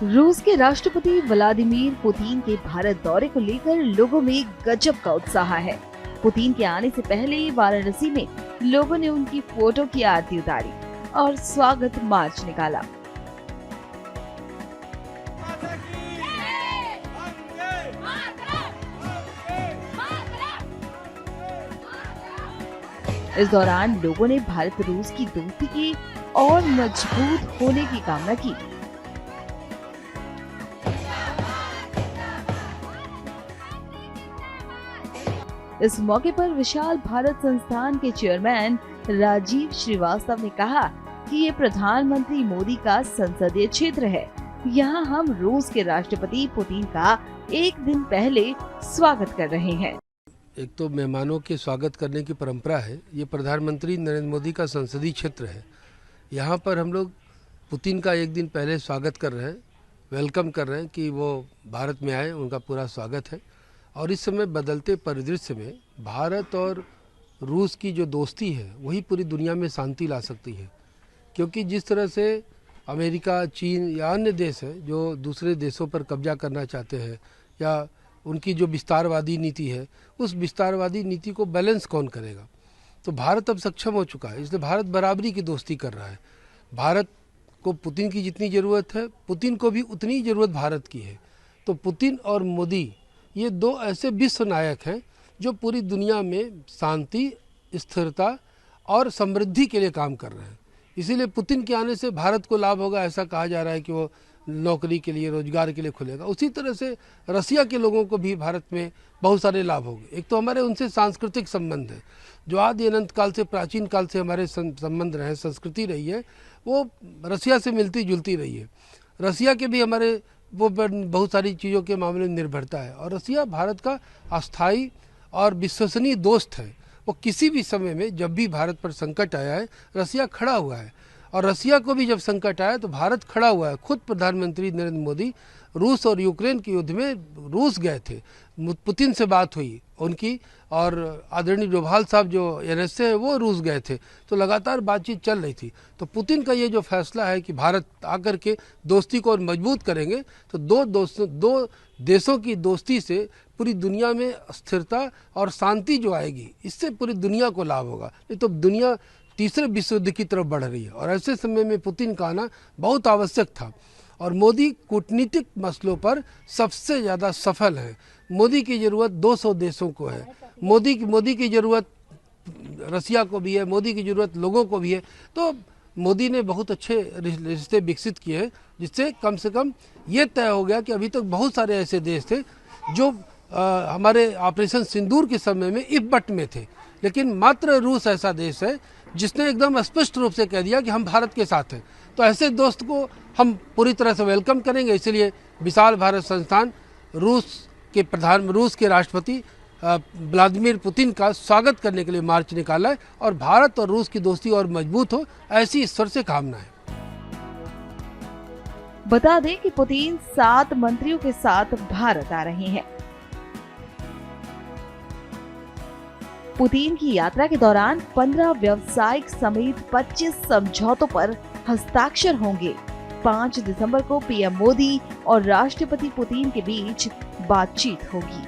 रूस के राष्ट्रपति व्लादिमीर पुतिन के भारत दौरे को लेकर लोगों में गजब का उत्साह है। पुतिन के आने से पहले वाराणसी में लोगों ने उनकी फोटो की आरती उतारी और स्वागत मार्च निकाला। इस दौरान लोगों ने भारत रूस की दोस्ती की और मजबूत होने की कामना की। इस मौके पर विशाल भारत संस्थान के चेयरमैन राजीव श्रीवास्तव ने कहा कि ये प्रधानमंत्री मोदी का संसदीय क्षेत्र है। यहाँ हम रूस के राष्ट्रपति पुतिन का एक दिन पहले स्वागत कर रहे हैं। एक तो मेहमानों के स्वागत करने की परंपरा है। ये प्रधानमंत्री नरेंद्र मोदी का संसदीय क्षेत्र है। यहाँ पर हम लोग पुतिन का एक दिन पहले स्वागत कर रहे हैं, वेलकम कर रहे हैं कि वो भारत में आए, उनका पूरा स्वागत है। और इस समय बदलते परिदृश्य में भारत और रूस की जो दोस्ती है वही पूरी दुनिया में शांति ला सकती है, क्योंकि जिस तरह से अमेरिका, चीन या अन्य देश हैं जो दूसरे देशों पर कब्जा करना चाहते हैं या उनकी जो विस्तारवादी नीति है, उस विस्तारवादी नीति को बैलेंस कौन करेगा। तो भारत अब सक्षम हो चुका है, इसलिए भारत बराबरी की दोस्ती कर रहा है। भारत को पुतिन की जितनी ज़रूरत है, पुतिन को भी उतनी ज़रूरत भारत की है। तो पुतिन और मोदी ये दो ऐसे विश्व नायक हैं जो पूरी दुनिया में शांति, स्थिरता और समृद्धि के लिए काम कर रहे हैं। इसीलिए पुतिन के आने से भारत को लाभ होगा, ऐसा कहा जा रहा है कि वो नौकरी के लिए, रोजगार के लिए खुलेगा। उसी तरह से रसिया के लोगों को भी भारत में बहुत सारे लाभ होंगे। एक तो हमारे उनसे सांस्कृतिक संबंध है, जो आदि अनंत काल से, प्राचीन काल से हमारे संबंध रहे, संस्कृति रही है, वो रसिया से मिलती जुलती रही है। रसिया के भी हमारे वो बहुत सारी चीज़ों के मामले में निर्भरता है। और रसिया भारत का अस्थायी और विश्वसनीय दोस्त है। वो किसी भी समय में जब भी भारत पर संकट आया है, रसिया खड़ा हुआ है। और रसिया को भी जब संकट आया तो भारत खड़ा हुआ है। खुद प्रधानमंत्री नरेंद्र मोदी रूस और यूक्रेन के युद्ध में रूस गए थे, पुतिन से बात हुई उनकी, और आदरणीय डोभाल साहब जो NSA है वो रूस गए थे, तो लगातार बातचीत चल रही थी। तो पुतिन का ये जो फैसला है कि भारत आकर के दोस्ती को और मजबूत करेंगे, तो दो देशों की दोस्ती से पूरी दुनिया में स्थिरता और शांति जो आएगी, इससे पूरी दुनिया को लाभ होगा। नहीं तो दुनिया तीसरे विश्व युद्ध की तरफ बढ़ रही है और ऐसे समय में पुतिन का आना बहुत आवश्यक था। और मोदी कूटनीतिक मसलों पर सबसे ज़्यादा सफल है। मोदी की ज़रूरत 200 देशों को है। मोदी की ज़रूरत रसिया को भी है, मोदी की ज़रूरत लोगों को भी है। तो मोदी ने बहुत अच्छे रिश्ते विकसित किए हैं, जिससे कम से कम ये तय हो गया कि अभी तक बहुत सारे ऐसे देश थे जो हमारे ऑपरेशन सिंदूर के समय में इब्बट में थे, लेकिन मात्र रूस ऐसा देश है जिसने एकदम स्पष्ट रूप से कह दिया कि हम भारत के साथ हैं। तो ऐसे दोस्त को हम पूरी तरह से वेलकम करेंगे। इसलिए विशाल भारत संस्थान रूस के राष्ट्रपति व्लादिमीर पुतिन का स्वागत करने के लिए मार्च निकाला है और भारत और रूस की दोस्ती और मजबूत हो, ऐसी ईश्वर से कामना है। बता दें कि पुतिन 7 मंत्रियों के साथ भारत आ रहे हैं। पुतिन की यात्रा के दौरान 15 व्यावसायिक समेत 25 समझौतों पर हस्ताक्षर होंगे। 5 दिसंबर को PM मोदी और राष्ट्रपति पुतिन के बीच बातचीत होगी।